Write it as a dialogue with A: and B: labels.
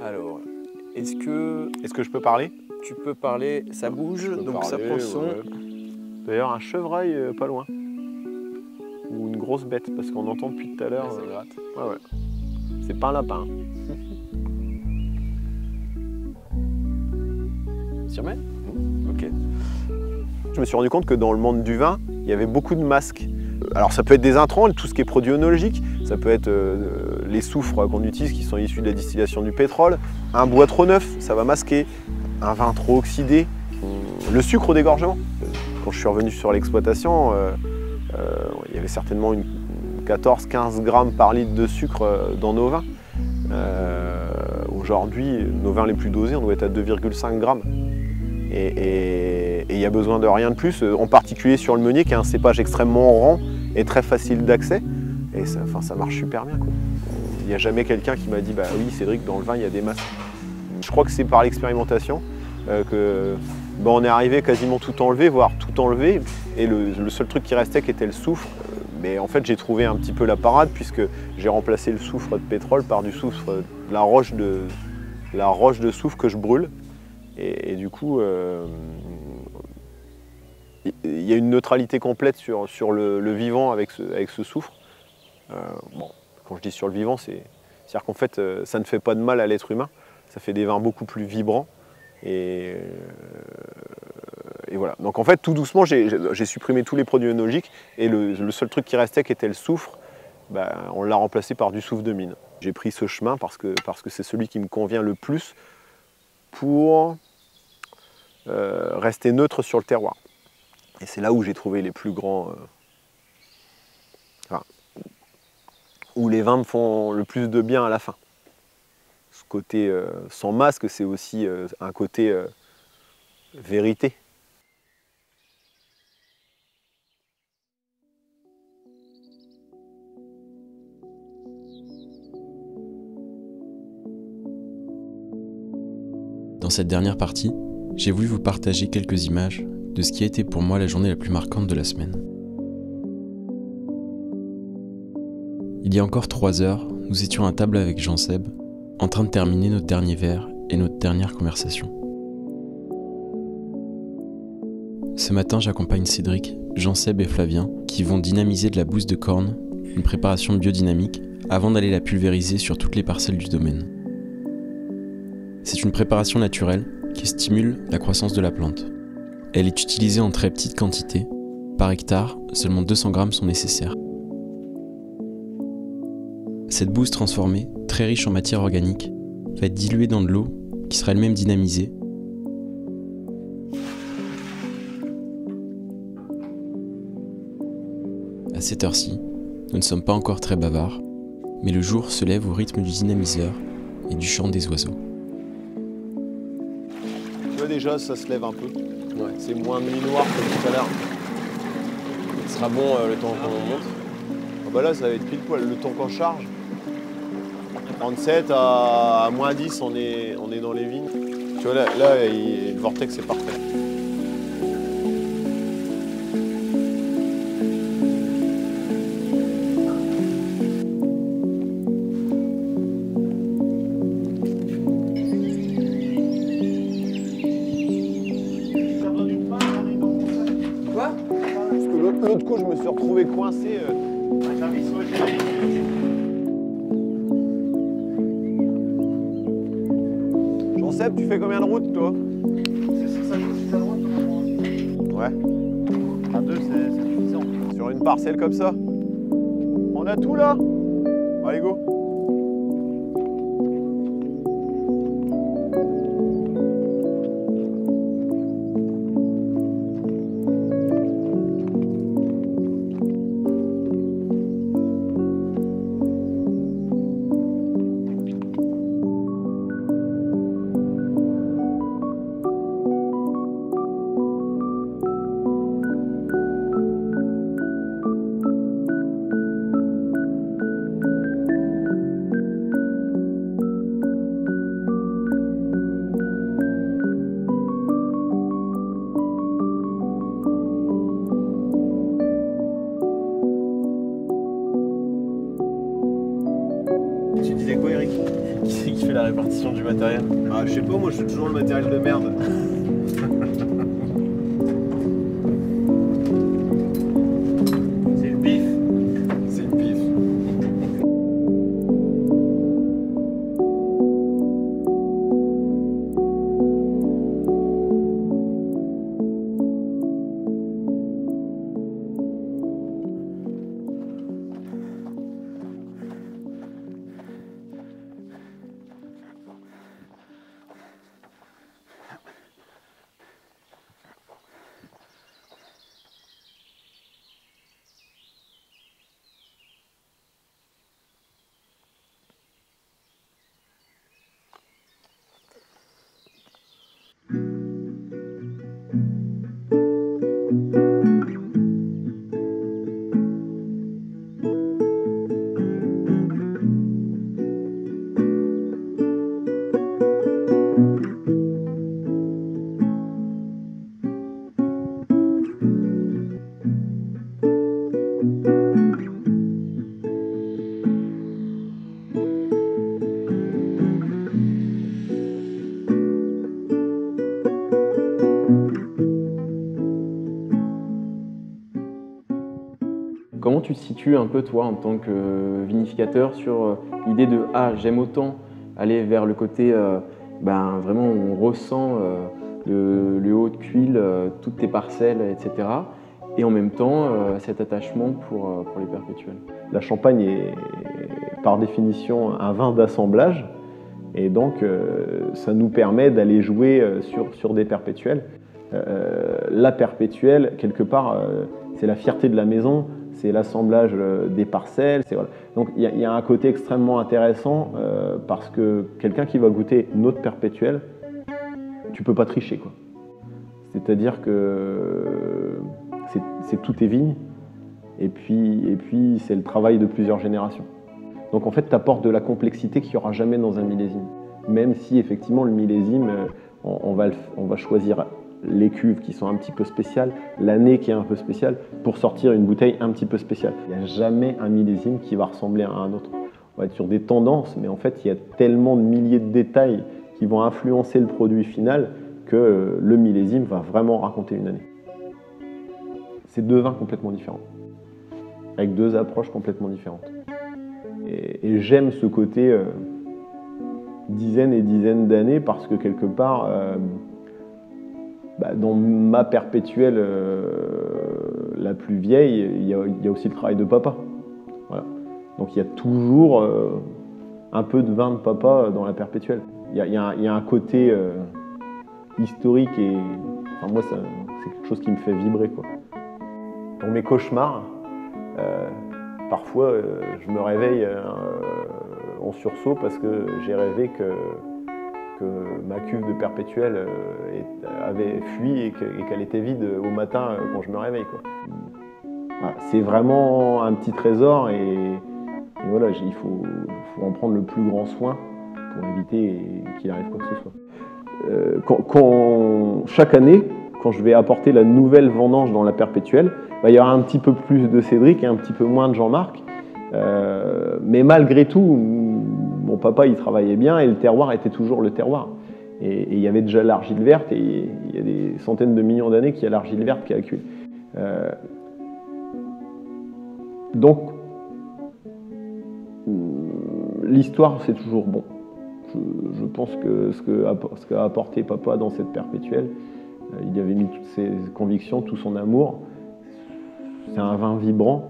A: Alors, est-ce que
B: je peux parler?
A: tu peux parler? Ça bouge, donc ça prend le son.
B: Ouais. D'ailleurs, un chevreuil pas loin. Ou une grosse bête, parce qu'on entend depuis tout à l'heure.
A: Ouais, ça gratte.
B: Ouais. C'est pas un lapin.
A: S'y remet?
B: Ok. Je me suis rendu compte que dans le monde du vin, il y avait beaucoup de masques. Alors ça peut être des intrants, tout ce qui est produit œnologique, ça peut être les soufres qu'on utilise qui sont issus de la distillation du pétrole. Un bois trop neuf, ça va masquer. Un vin trop oxydé. Le sucre au dégorgement. Quand je suis revenu sur l'exploitation, il y avait certainement une 14-15 grammes par litre de sucre dans nos vins. Aujourd'hui, nos vins les plus dosés, on doit être à 2,5 grammes. Et il y a besoin de rien de plus, en particulier sur le meunier qui est un cépage extrêmement rond et très facile d'accès. Et ça marche super bien, quoi. Il n'y a jamais quelqu'un qui m'a dit « bah oui Cédric, dans le vin il y a des masses ». Je crois que c'est par l'expérimentation que on est arrivé quasiment tout enlevé, voire tout enlevé. Et le seul truc qui restait qui était le soufre. Mais en fait j'ai trouvé un petit peu la parade puisque j'ai remplacé le soufre de pétrole par du soufre, la roche de soufre que je brûle. Et du coup, il y a une neutralité complète sur le vivant avec ce soufre. Bon, quand je dis sur le vivant, c'est-à-dire qu'en fait, ça ne fait pas de mal à l'être humain. Ça fait des vins beaucoup plus vibrants. Et voilà. Donc en fait, tout doucement, j'ai supprimé tous les produits œnologiques. Et le seul truc qui restait, qui était le soufre, on l'a remplacé par du soufre de mine. J'ai pris ce chemin parce que c'est celui qui me convient le plus pour rester neutre sur le terroir. Et c'est là où j'ai trouvé les plus grands... où les vins me font le plus de bien à la fin. Ce côté sans masque, c'est aussi un côté vérité.
C: Dans cette dernière partie, j'ai voulu vous partager quelques images de ce qui a été pour moi la journée la plus marquante de la semaine. Il y a encore 3 heures, nous étions à table avec Jean-Seb, en train de terminer notre dernier verre et notre dernière conversation. Ce matin, j'accompagne Cédric, Jean-Seb et Flavien qui vont dynamiser de la bouse de corne, une préparation biodynamique, avant d'aller la pulvériser sur toutes les parcelles du domaine. C'est une préparation naturelle qui stimule la croissance de la plante. Elle est utilisée en très petite quantité. Par hectare, seulement 200 grammes sont nécessaires. Cette bouse transformée, très riche en matière organique, va être diluée dans de l'eau qui sera elle-même dynamisée. À cette heure-ci, nous ne sommes pas encore très bavards, mais le jour se lève au rythme du dynamiseur et du chant des oiseaux.
B: Tu vois déjà, ça se lève un peu.
A: Ouais.
B: C'est moins nuit noire que tout à l'heure.
A: Ce sera bon le temps qu'on monte.
B: Ah bah là, ça va être pile poil. Le temps qu'on charge. 37 à moins 10, on est dans les vignes. Tu vois, là le vortex est parfait.
A: Quoi?
B: Parce que l'autre coup, je me suis retrouvé coincé. Jean-Seb, tu fais combien de routes, toi?
D: C'est 6 à droite,
B: Ouais.
D: à 2, c'est suffisant.
B: Sur une parcelle comme ça. On a tout là? Allez, go. Tu disais quoi, Eric?
A: Qui c'est qui fait la répartition du matériel?
B: Ah, je sais pas, moi je fais toujours le matériel de merde.
D: C'est le bif.
B: C'est le pif.
C: Comment tu te situes un peu, toi, en tant que vinificateur, sur l'idée de « Ah, j'aime autant aller vers le côté vraiment où on ressent le haut de cuil, toutes tes parcelles, etc. » et en même temps cet attachement pour les perpétuels.
B: La Champagne est par définition un vin d'assemblage et donc ça nous permet d'aller jouer sur des perpétuels. La perpétuelle, quelque part, c'est la fierté de la maison, c'est l'assemblage des parcelles. Voilà. Donc il y a un côté extrêmement intéressant parce que quelqu'un qui va goûter notre perpétuel, tu peux pas tricher, quoi. C'est-à-dire que c'est toutes tes vignes et puis c'est le travail de plusieurs générations. Donc en fait, tu apportes de la complexité qu'il n'y aura jamais dans un millésime. Même si effectivement le millésime, on va choisir les cuves qui sont un petit peu spéciales, l'année qui est un peu spéciale, pour sortir une bouteille un petit peu spéciale. Il n'y a jamais un millésime qui va ressembler à un autre. On va être sur des tendances, mais en fait, il y a tellement de milliers de détails qui vont influencer le produit final que le millésime va vraiment raconter une année. C'est deux vins complètement différents, avec deux approches complètement différentes. Et j'aime ce côté dizaines et dizaines d'années parce que quelque part, dans ma perpétuelle la plus vieille, il y a aussi le travail de papa. Voilà. Donc il y a toujours un peu de vin de papa dans la perpétuelle. Il y a un côté historique et enfin, moi c'est quelque chose qui me fait vibrer, quoi. Dans mes cauchemars, parfois je me réveille en sursaut parce que j'ai rêvé que ma cuve de perpétuel avait fui et qu'elle était vide au matin quand je me réveille, quoi. Voilà, c'est vraiment un petit trésor et voilà, il faut en prendre le plus grand soin pour éviter qu'il arrive quoi que ce soit. Chaque année, quand je vais apporter la nouvelle vendange dans la perpétuelle, il y aura un petit peu plus de Cédric et un petit peu moins de Jean-Marc. Mais malgré tout, mon papa il travaillait bien et le terroir était toujours le terroir. Et il y avait déjà l'argile verte et il y a des centaines de millions d'années qu'il y a l'argile verte qui a acculé. Donc, l'histoire c'est toujours bon. Je pense que ce qu'a apporté papa dans cette perpétuelle, il y avait mis toutes ses convictions, tout son amour. C'est un vin vibrant.